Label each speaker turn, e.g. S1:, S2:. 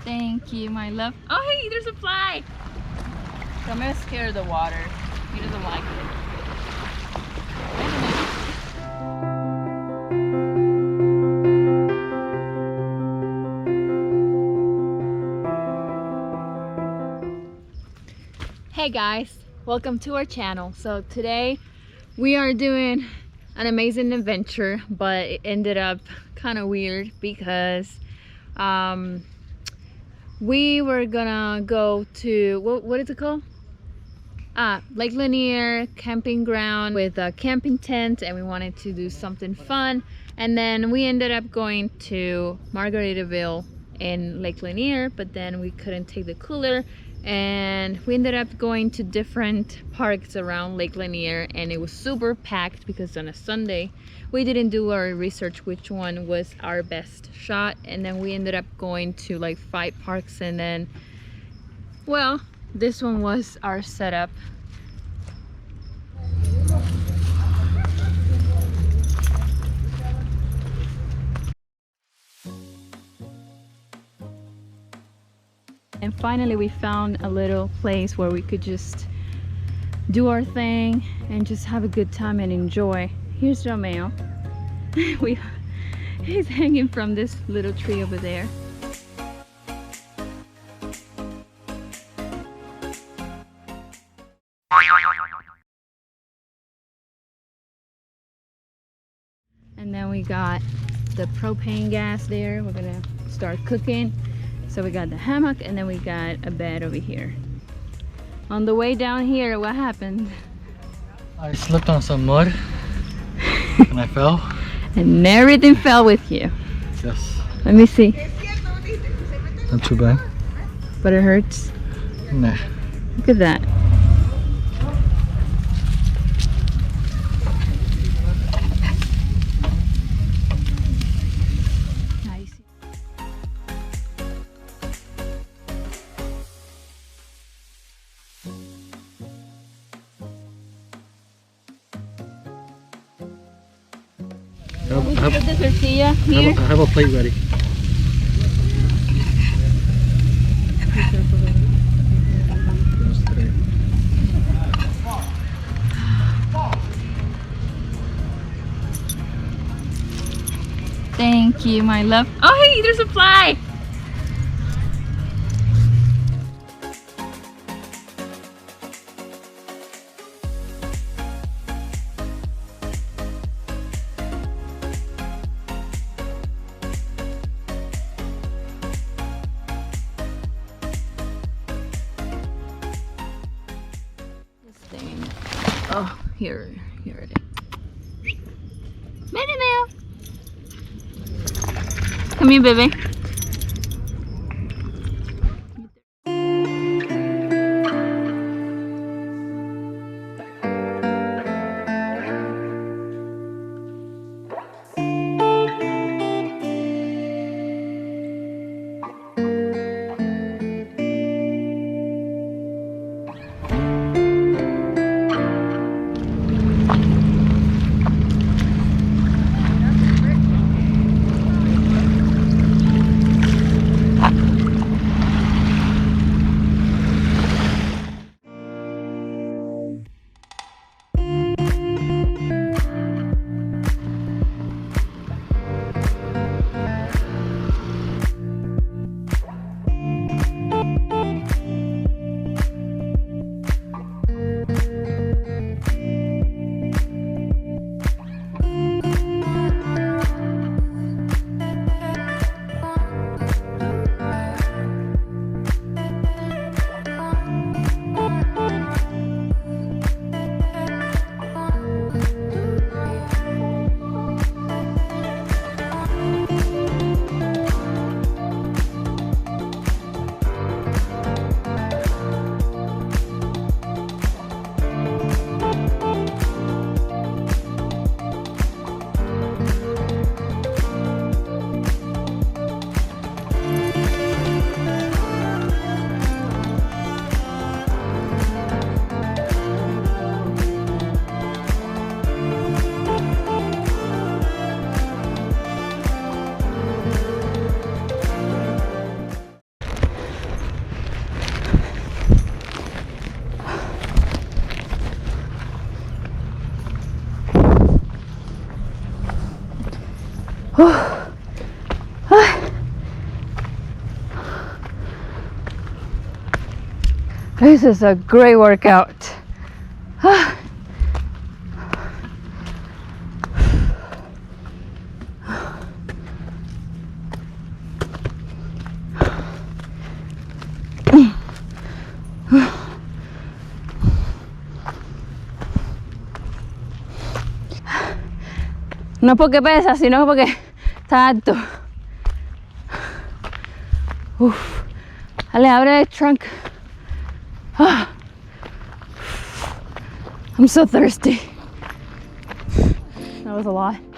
S1: Thank you, my love. Oh, hey, there's a fly. Romeo's scared of the water. He doesn't like it. Hey guys, welcome to our channel. So today we are doing an amazing adventure, but it ended up kind of weird because we were gonna go to what is it called? Lake Lanier camping ground with a camping tent, and we wanted to do something fun. And then we ended up going to Margaritaville in Lake Lanier, but then we couldn't take the cooler, and we ended up going to different parks around Lake Lanier, and it was super packed because on a Sunday we didn't do our research which one was our best shot. And then we ended up going to like 5 parks, and then, well, this one was our setup. And finally we found a little place where we could just do our thing and just have a good time and enjoy. Here's Romeo. He's hanging from this little tree over there. And then we got the propane gas there. We're gonna start cooking. So we got the hammock, and then we got a bed over here. On the way down here, what happened?
S2: I slipped on some mud and I fell.
S1: And everything fell with you.
S2: Yes.
S1: Let me see.
S2: Not too bad.
S1: But it hurts.
S2: Nah.
S1: Look at that. Nice.
S2: I
S1: Put the tortilla here.
S2: have a plate ready.
S1: Thank you, my love. Oh, hey, there's a fly. Oh, here it is. Minnie Mail. Come here, baby. This is a great workout. No porque pesa, sino porque está alto. Uf. Dale, abre el trunk. I'm so thirsty. That was a lot.